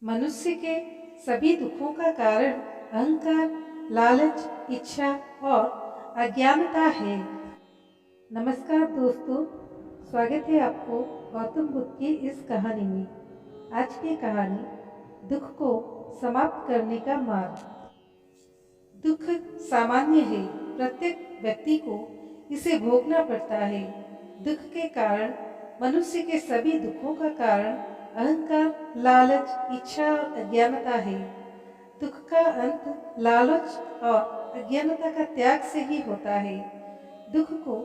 मनुष्य के सभी दुखों का कारण अहंकार, लालच, इच्छा और अज्ञानता है। नमस्कार दोस्तों, स्वागत है आपको गौतम बुद्ध की इस कहानी में। आज की कहानी दुख को समाप्त करने का मार्ग। दुख सामान्य है, प्रत्येक व्यक्ति को इसे भोगना पड़ता है। दुख के कारण मनुष्य के सभी दुखों का कारण अहंकार, लालच, इच्छा और अज्ञानता है। दुख का अंत लालच और अज्ञानता का त्याग से ही होता है। दुख को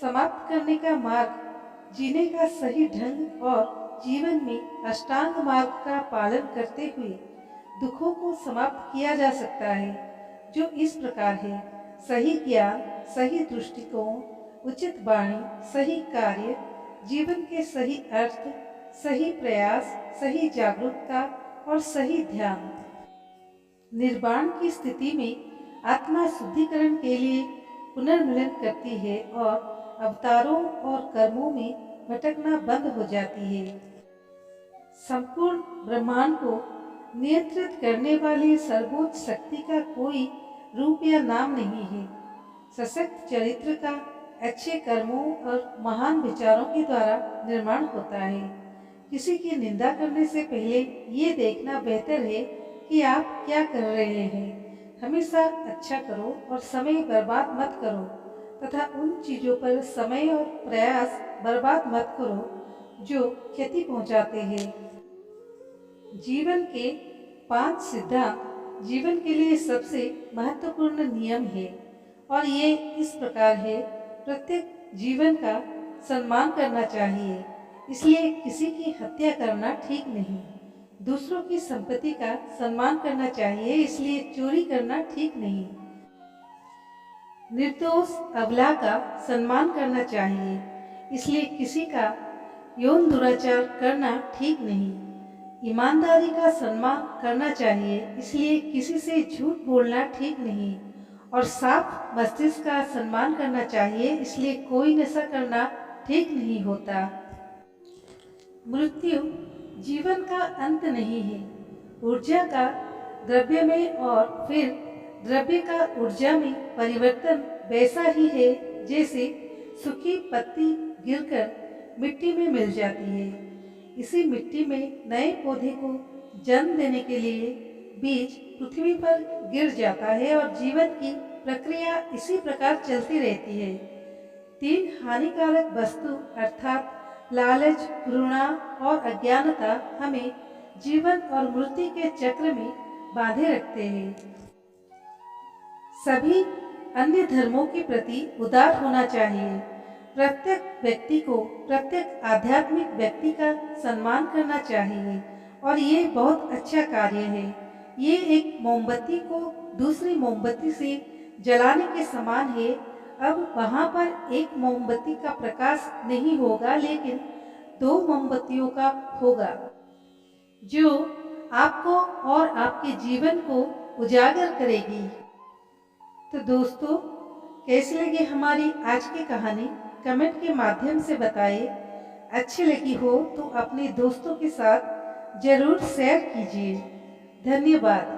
समाप्त करने का मार्ग जीने का सही ढंग और जीवन में अष्टांग मार्ग का पालन करते हुए दुखों को समाप्त किया जा सकता है, जो इस प्रकार है। सही ज्ञान, सही दृष्टिकोण, उचित वाणी, सही कार्य, जीवन के सही अर्थ, सही प्रयास, सही जागरूकता और सही ध्यान। निर्वाण की स्थिति में आत्मा शुद्धिकरण के लिए पुनर्मिलन करती है और अवतारों और कर्मों में भटकना बंद हो जाती है। संपूर्ण ब्रह्मांड को नियंत्रित करने वाली सर्वोच्च शक्ति का कोई रूप या नाम नहीं है। सशक्त चरित्र का अच्छे कर्मों और महान विचारों के द्वारा निर्माण होता है। किसी की निंदा करने से पहले ये देखना बेहतर है कि आप क्या कर रहे हैं। हमेशा अच्छा करो और समय बर्बाद मत करो तथा उन चीज़ों पर समय और प्रयास बर्बाद मत करो जो क्षति पहुंचाते हैं। जीवन के 5 सिद्धांत जीवन के लिए सबसे महत्वपूर्ण नियम है और ये इस प्रकार है। प्रत्येक जीवन का सम्मान करना चाहिए, इसलिए किसी की हत्या करना ठीक नहीं। दूसरों की संपत्ति का सम्मान करना चाहिए, इसलिए चोरी करना ठीक नहीं। निर्दोष अबला का सम्मान करना चाहिए, इसलिए किसी का यौन दुराचार करना ठीक नहीं। ईमानदारी का सम्मान करना चाहिए, इसलिए किसी से झूठ बोलना ठीक नहीं। और साफ मस्तिष्क का सम्मान करना चाहिए, इसलिए कोई नशा करना ठीक नहीं होता। मृत्यु जीवन का अंत नहीं है। ऊर्जा का द्रव्य में और फिर द्रव्य का ऊर्जा में परिवर्तन वैसा ही है जैसे सूखी पत्ती गिरकर मिट्टी में मिल जाती है। इसी मिट्टी में नए पौधे को जन्म देने के लिए बीज पृथ्वी पर गिर जाता है और जीवन की प्रक्रिया इसी प्रकार चलती रहती है। 3 हानिकारक वस्तु अर्थात लालच, घृणा और अज्ञानता हमें जीवन और मृत्यु के चक्र में बांधे रखते हैं। सभी अन्य धर्मों के प्रति उदार होना चाहिए। प्रत्येक व्यक्ति को प्रत्येक आध्यात्मिक व्यक्ति का सम्मान करना चाहिए और ये बहुत अच्छा कार्य है। ये एक मोमबत्ती को दूसरी मोमबत्ती से जलाने के समान है। अब वहाँ पर एक मोमबत्ती का प्रकाश नहीं होगा, लेकिन 2 मोमबत्तियों का होगा, जो आपको और आपके जीवन को उजागर करेगी। तो दोस्तों, कैसी लगी हमारी आज की कहानी? कमेंट के माध्यम से बताइए। अच्छी लगी हो तो अपने दोस्तों के साथ जरूर शेयर कीजिए। धन्यवाद।